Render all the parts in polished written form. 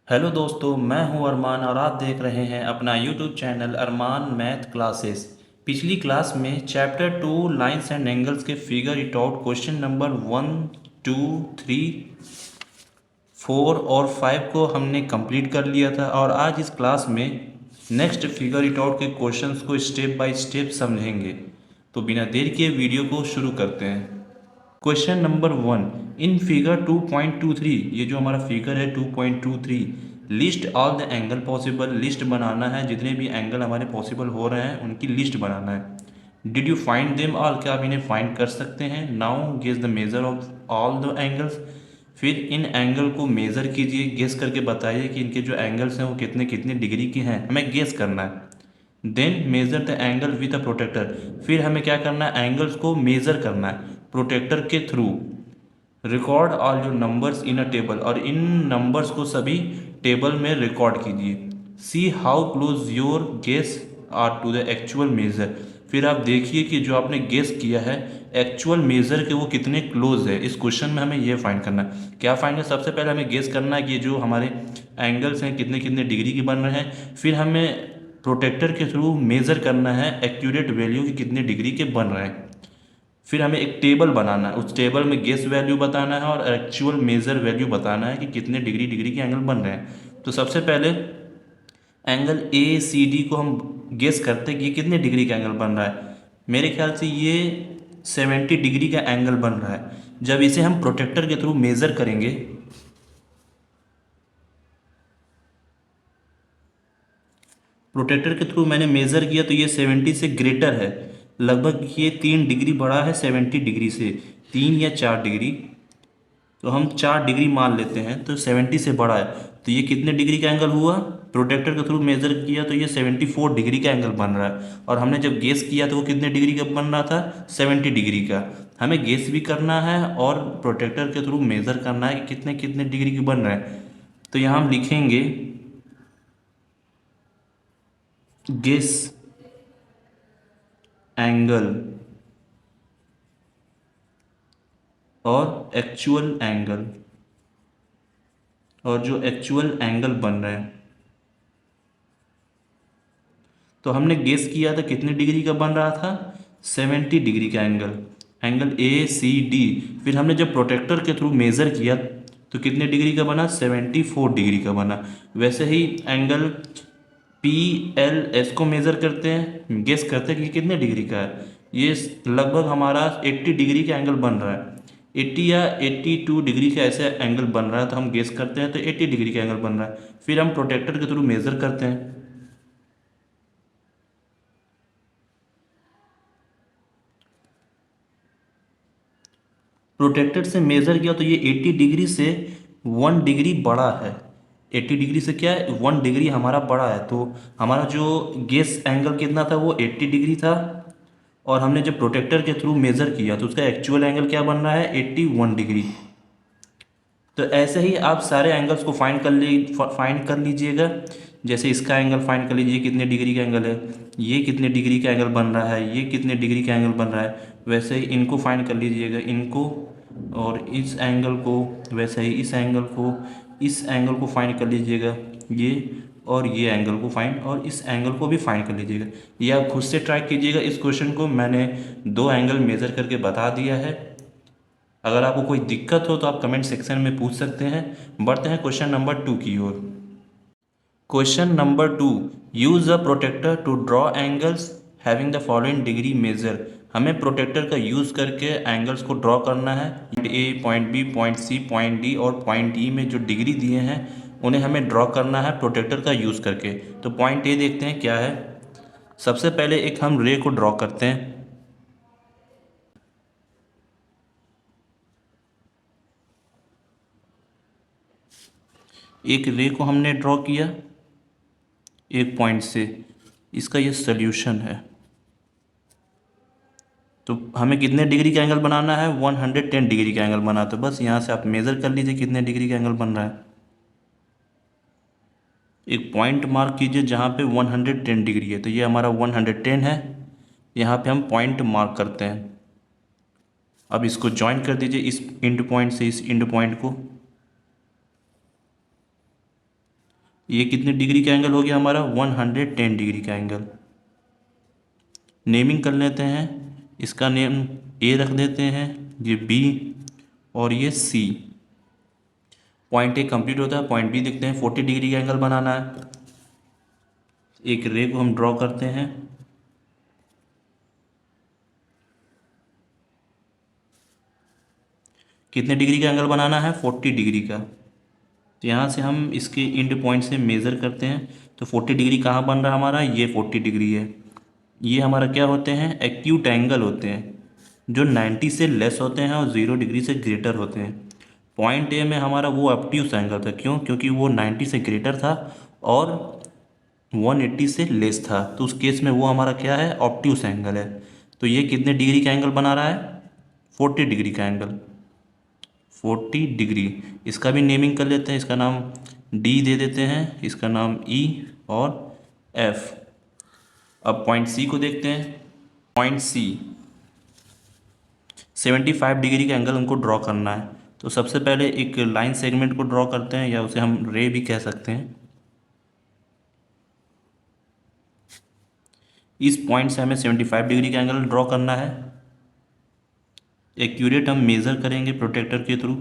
Hello दोस्तों, मैं हूं अरमान और आप देख रहे हैं अपना यूट्यूब चैनल अरमान मैथ क्लासेस। पिछली क्लास में चैप्टर 2 लाइंस एंड एंगल्स के figure it out question number 1, 2, 3, 4 और 5 को हमने कंप्लीट कर लिया था और आज इस क्लास में नेक्स्ट फिगर इट आउट के क्वेश्चंस को स्टेप बाय स्टेप समझेंगे। तो बिना देर किए वीडियो को शुरू करते हैं। क्वेश्चन नंबर 1, इन फिगर 2.23, ये जो हमारा फिगर है 2.23, list all the angle possible, list बनाना है जितने भी एंगल हमारे पॉसिबल हो रहे हैं उनकी लिस्ट बनाना है। Did you find them all, क्या आप इन्हें फाइंड कर सकते हैं। Now guess the measure of all the angles, फिर इन एंगल को मेज़र कीजिए, गेस करके बताइए कि इनके जो एंगल्स हैं वो कितने कितने डिग्री के हैं, हमें गेस करना है। Then measure the angle with a protractor, फिर हमें क्या करना है, एंगल्स को मेज़र करना है प्रोटेक्टर के थ्रू। Record all your numbers in a table, और इन नंबर्स को सभी टेबल में रिकॉर्ड कीजिए। See how close your guess are to the actual measure, फिर आप देखिए कि जो आपने गेस किया है एक्चुअल मेज़र के वो कितने क्लोज है। इस क्वेश्चन में हमें ये फाइंड करना है। क्या फाइंड है, सबसे पहले हमें गेस करना है कि जो हमारे एंगल्स हैं कितने कितने डिग्री के बन रहे हैं, फिर हमें प्रोटेक्टर के थ्रू मेज़र करना है एक्यूरेट वैल्यू कि कितने डिग्री के बन रहे हैं। फिर हमें एक टेबल बनाना है, उस टेबल में गेस वैल्यू बताना है और एक्चुअल मेज़र वैल्यू बताना है कि कितने डिग्री डिग्री के एंगल बन रहे हैं। तो सबसे पहले एंगल ए सी डी को हम गेस करते हैं कि ये कितने डिग्री का एंगल बन रहा है। मेरे ख्याल से ये 70 डिग्री का एंगल बन रहा है। जब इसे हम प्रोटेक्टर के थ्रू मेज़र करेंगे, प्रोटेक्टर के थ्रू मैंने मेज़र किया तो ये 70 से ग्रेटर है, लगभग ये 3 डिग्री बड़ा है 70 डिग्री से, 3 या 4 डिग्री। तो हम 4 डिग्री मान लेते हैं, तो 70 से बड़ा है। तो ये कितने डिग्री का एंगल हुआ, प्रोटेक्टर के थ्रू मेजर किया तो ये 74 डिग्री का एंगल बन रहा है। और हमने जब गेस किया तो वो कितने डिग्री का बन रहा था, 70 डिग्री का। हमें गेस भी करना है और प्रोटेक्टर के थ्रू मेज़र करना है कि कितने कितने डिग्री की बन रहा है। तो यहाँ हम लिखेंगे गेस एंगल और एक्चुअल एंगल, और जो एक्चुअल एंगल बन रहे हैं, तो हमने गेस किया था कितने डिग्री का बन रहा था, 70 डिग्री का angle, angle A C D. फिर हमने जब प्रोटेक्टर के थ्रू मेज़र किया तो कितने डिग्री का बना, 74 डिग्री का बना। वैसे ही एंगल पी एल एस को मेज़र करते हैं, गेस करते हैं कि कितने डिग्री का है। ये लगभग हमारा 80 डिग्री का एंगल बन रहा है, 80 या 82 डिग्री का ऐसे एंगल बन रहा है। तो हम गेस करते हैं तो 80 डिग्री का एंगल बन रहा है। फिर हम प्रोटेक्टर के थ्रू मेज़र करते हैं, प्रोटेक्टर से मेज़र किया तो ये 80 डिग्री से 1 डिग्री बड़ा है। 80 डिग्री से क्या है, 1 डिग्री हमारा बड़ा है। तो हमारा जो गेस एंगल कितना था वो 80 डिग्री था, और हमने जब प्रोटेक्टर के थ्रू मेज़र किया तो उसका एक्चुअल एंगल क्या बन रहा है, 81 डिग्री। तो ऐसे ही आप सारे एंगल्स को फाइंड कर लीजिएगा। जैसे इसका एंगल फाइंड कर लीजिए कितने डिग्री का एंगल है, ये कितने डिग्री का एंगल बन रहा है, ये कितने डिग्री का एंगल बन रहा है। वैसे ही इनको फाइंड कर लीजिएगा, इनको और इस एंगल को, वैसे ही इस एंगल को, इस एंगल को फाइंड कर लीजिएगा, ये और ये एंगल को फाइंड, और इस एंगल को भी फाइंड कर लीजिएगा। ये आप खुद से ट्राई कीजिएगा। इस क्वेश्चन को मैंने 2 एंगल मेज़र करके बता दिया है। अगर आपको कोई दिक्कत हो तो आप कमेंट सेक्शन में पूछ सकते हैं। बढ़ते हैं क्वेश्चन नंबर 2 की ओर। Question number 2, use a protractor to draw angles having the following degree measure. हमें प्रोटेक्टर का यूज़ करके एंगल्स को ड्रॉ करना है। Point A, point B, point C, point D और पॉइंट ई में जो डिग्री दिए हैं उन्हें हमें ड्रॉ करना है प्रोटेक्टर का यूज़ करके। तो पॉइंट ए देखते हैं क्या है। सबसे पहले एक हम रे को ड्रॉ करते हैं। एक रे को हमने ड्रॉ किया एक पॉइंट से, इसका ये सोल्यूशन है। तो हमें कितने डिग्री का एंगल बनाना है, 110 डिग्री का एंगल बना। तो बस यहाँ से आप मेज़र कर लीजिए कितने डिग्री का एंगल बन रहा है। एक पॉइंट मार्क कीजिए जहाँ पे 110 डिग्री है, तो ये हमारा 110 है। यहाँ पे हम पॉइंट मार्क करते हैं। अब इसको ज्वाइन कर दीजिए इस एंड पॉइंट से इस एंड पॉइंट को। ये कितने डिग्री का एंगल हो गया हमारा? 110 डिग्री का एंगल। नेमिंग कर लेते हैं, इसका नेम ए रख देते हैं, ये बी और ये सी। पॉइंट ए कंप्लीट होता है, पॉइंट बी देखते हैं। 40 डिग्री का एंगल बनाना है। एक रे को हम ड्रॉ करते हैं। कितने डिग्री का एंगल बनाना है? 40 डिग्री का। तो यहाँ से हम इसके एंड पॉइंट से मेज़र करते हैं। तो 40 डिग्री कहाँ बन रहा है हमारा? ये 40 डिग्री है। ये हमारा क्या होते हैं? एक्यूट एंगल होते हैं, जो 90 से लेस होते हैं और 0 डिग्री से ग्रेटर होते हैं। पॉइंट ए में हमारा वो ऑब्ट्यूस एंगल था। क्यों? क्योंकि वो 90 से ग्रेटर था और 180 से लेस था, तो उस केस में वो हमारा क्या है? ऑब्ट्यूस एंगल है। तो ये कितने डिग्री का एंगल बना रहा है? 40 डिग्री का एंगल। 40 डिग्री। इसका भी नेमिंग कर लेते हैं, इसका नाम डी दे देते हैं, इसका नाम ई और एफ। अब पॉइंट सी को देखते हैं। पॉइंट सी 75 डिग्री का एंगल हमको ड्रॉ करना है। तो सबसे पहले एक लाइन सेगमेंट को ड्रॉ करते हैं, या उसे हम रे भी कह सकते हैं। इस पॉइंट से हमें 75 डिग्री का एंगल ड्रॉ करना है। एक्यूरेट हम मेज़र करेंगे प्रोटेक्टर के थ्रू।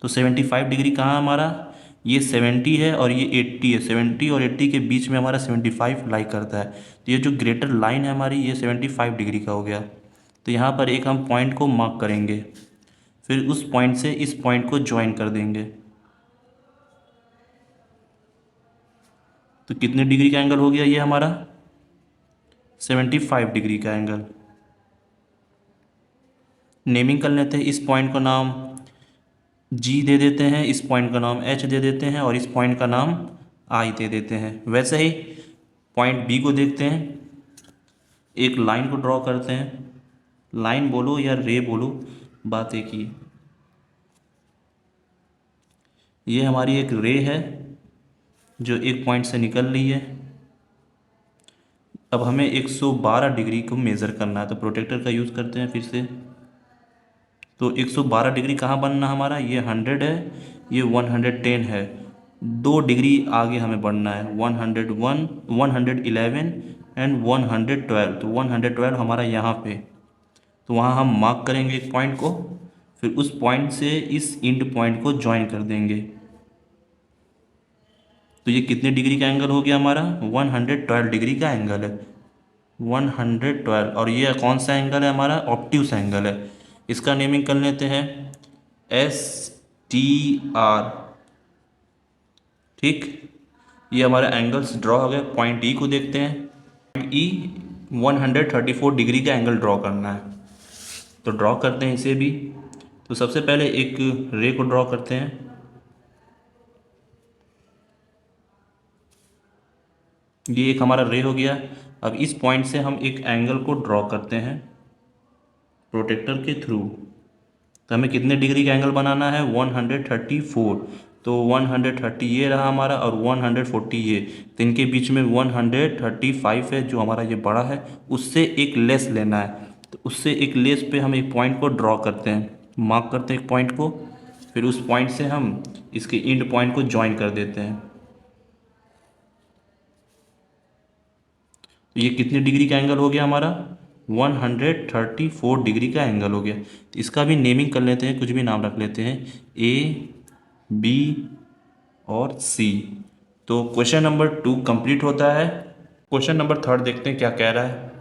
तो 75 डिग्री कहाँ हमारा? ये 70 है और ये 80 है। 70 और 80 के बीच में हमारा 75 लाई करता है। तो ये जो ग्रेटर लाइन है हमारी, ये 75 डिग्री का हो गया। तो यहाँ पर एक हम पॉइंट को मार्क करेंगे, फिर उस पॉइंट से इस पॉइंट को ज्वाइन कर देंगे। तो कितने डिग्री का एंगल हो गया ये हमारा? 75 डिग्री का एंगल। नेमिंग कर लेते हैं, इस पॉइंट का नाम जी दे देते हैं, इस पॉइंट का नाम एच दे देते हैं और इस पॉइंट का नाम आई दे देते हैं। वैसे ही पॉइंट बी को देखते हैं। एक लाइन को ड्रॉ करते हैं। लाइन बोलो या रे बोलो, बात एक ही है। ये हमारी एक रे है जो एक पॉइंट से निकल रही है। अब हमें 112 डिग्री को मेज़र करना है, तो प्रोटेक्टर का यूज़ करते हैं फिर से। तो 112 डिग्री कहाँ बनना हमारा? ये 100 है, ये 110 है। 2 डिग्री आगे हमें बढ़ना है। 101, 111 एंड 112। तो 112 हमारा यहाँ पे। तो वहाँ हम मार्क करेंगे एक पॉइंट को, फिर उस पॉइंट से इस इंड पॉइंट को ज्वाइन कर देंगे। तो ये कितने डिग्री का एंगल हो गया हमारा? 112 डिग्री का एंगल है। 112। और ये कौन सा एंगल है हमारा? ऑब्ट्यूस एंगल है। इसका नेमिंग कर लेते हैं एस टी आर। ठीक, ये हमारा एंगल्स ड्रॉ हो गए। पॉइंट ई को देखते हैं। पॉइंट ई 134 डिग्री का एंगल ड्रॉ करना है, तो ड्रॉ करते हैं इसे भी। तो सबसे पहले एक रे को ड्रॉ करते हैं। ये एक हमारा रे हो गया। अब इस पॉइंट से हम एक एंगल को ड्रॉ करते हैं प्रोटेक्टर के थ्रू। तो हमें कितने डिग्री का एंगल बनाना है? 134। तो 130 ये रहा हमारा और 140 ये। तो इनके बीच में 135 है जो हमारा ये बड़ा है, उससे एक लेस लेना है। तो उससे एक लेस पे हम एक पॉइंट को ड्रॉ करते हैं, मार्क करते हैं एक पॉइंट को, फिर उस पॉइंट से हम इसके एंड पॉइंट को ज्वाइन कर देते हैं। तो ये कितने डिग्री का एंगल हो गया हमारा? 134 डिग्री का एंगल हो गया। तो इसका भी नेमिंग कर लेते हैं, कुछ भी नाम रख लेते हैं, ए, बी और सी। तो क्वेश्चन नंबर 2 कंप्लीट होता है। क्वेश्चन नंबर 3 देखते हैं क्या कह रहा है।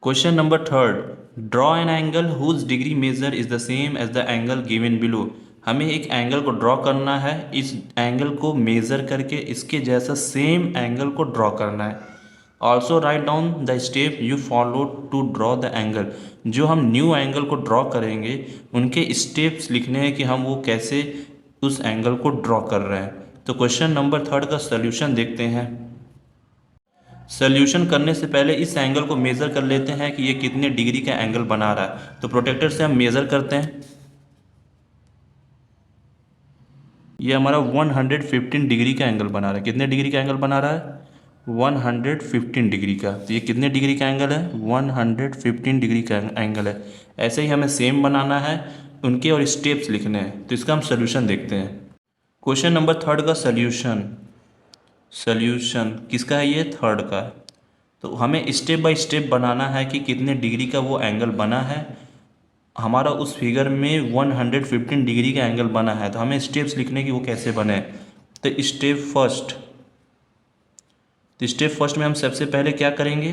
Question number 3, draw an angle whose degree measure is the same as the angle given below. हमें एक एंगल को ड्रॉ करना है, इस एंगल को मेज़र करके इसके जैसा सेम एंगल को ड्रॉ करना है। Also write down the step you follow to draw the angle. जो हम न्यू एंगल को ड्रॉ करेंगे उनके स्टेप्स लिखने हैं कि हम वो कैसे उस एंगल को ड्रॉ कर रहे हैं। तो क्वेश्चन नंबर 3 का सोल्यूशन देखते हैं। सोल्यूशन करने से पहले इस एंगल को मेज़र कर लेते हैं कि ये कितने डिग्री का एंगल बना रहा है। तो प्रोटेक्टर से हम मेज़र करते हैं। ये हमारा 115 डिग्री का एंगल बना रहा है। कितने डिग्री का एंगल बना रहा है? 115 डिग्री का। तो ये कितने डिग्री का एंगल है? 115 डिग्री का एंगल है। ऐसे ही हमें सेम बनाना है, उनके और स्टेप्स लिखने हैं। तो इसका हम सोल्यूशन देखते हैं। क्वेश्चन नंबर 3 का सोल्यूशन, सॉल्यूशन किसका है, ये थर्ड का है। तो हमें स्टेप बाय स्टेप बनाना है कि कितने डिग्री का वो एंगल बना है। हमारा उस फिगर में 115 डिग्री का एंगल बना है, तो हमें स्टेप्स लिखने की वो कैसे बने। तो स्टेप फर्स्ट में हम सबसे पहले क्या करेंगे,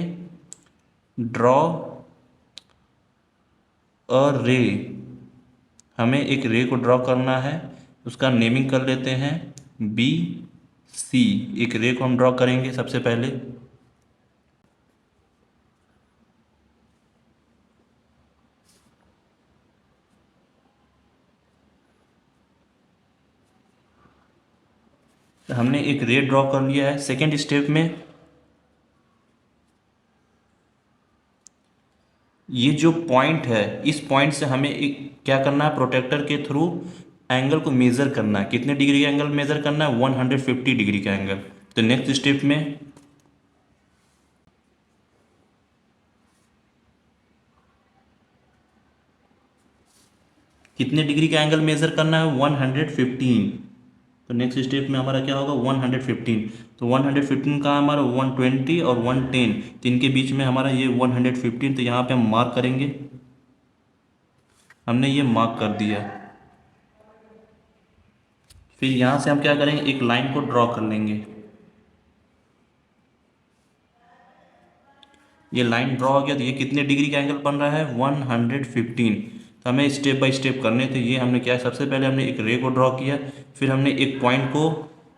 ड्रॉ अ रे। हमें एक रे को ड्रॉ करना है, उसका नेमिंग कर लेते हैं बी सी। एक रे को हम ड्रॉ करेंगे सबसे पहले। तो हमने एक रे ड्रॉ कर लिया है। सेकेंड स्टेप में ये जो पॉइंट है, इस पॉइंट से हमें एक क्या करना है, प्रोटेक्टर के थ्रू एंगल को मेज़र करना है। कितने डिग्री का एंगल मेज़र करना है, 150 डिग्री का एंगल। तो नेक्स्ट स्टेप में कितने डिग्री का एंगल मेज़र करना है, 115। तो नेक्स्ट स्टेप में हमारा क्या होगा, 115। तो 115 का हमारा 120 और 110, तो इनके बीच में हमारा ये 115। तो यहाँ पे हम मार्क करेंगे, हमने ये मार्क कर दिया। फिर यहाँ से हम क्या करेंगे, एक लाइन को ड्रॉ कर लेंगे। ये लाइन ड्रॉ हो गया, तो ये कितने डिग्री का एंगल बन रहा है, 115। तो हमें स्टेप बाय स्टेप करने थे। ये हमने क्या, सबसे पहले हमने एक रे को ड्रॉ किया, फिर हमने एक पॉइंट को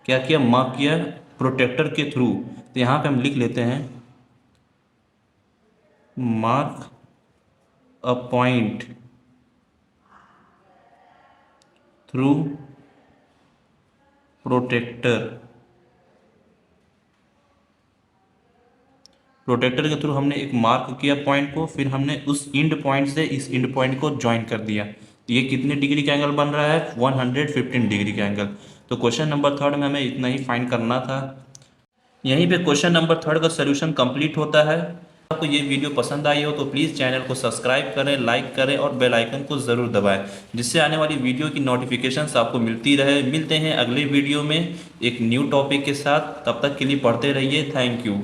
क्या किया, मार्क किया प्रोटेक्टर के थ्रू। तो यहाँ पे हम लिख लेते हैं mark a point through protractor के थ्रू हमने एक मार्क किया पॉइंट को, फिर हमने उस इंड पॉइंट से इस इंड पॉइंट को ज्वाइन कर दिया। ये कितने डिग्री का एंगल बन रहा है, 115 डिग्री का एंगल। तो क्वेश्चन नंबर थर्ड में हमें इतना ही फाइंड करना था। यहीं पे क्वेश्चन नंबर थर्ड का सोल्यूशन कंप्लीट होता है। आपको ये वीडियो पसंद आई हो तो प्लीज़ चैनल को सब्सक्राइब करें, लाइक करें और बेल आइकन को ज़रूर दबाएं, जिससे आने वाली वीडियो की नोटिफिकेशंस आपको मिलती रहे। मिलते हैं अगले वीडियो में एक न्यू टॉपिक के साथ, तब तक के लिए पढ़ते रहिए। Thank you.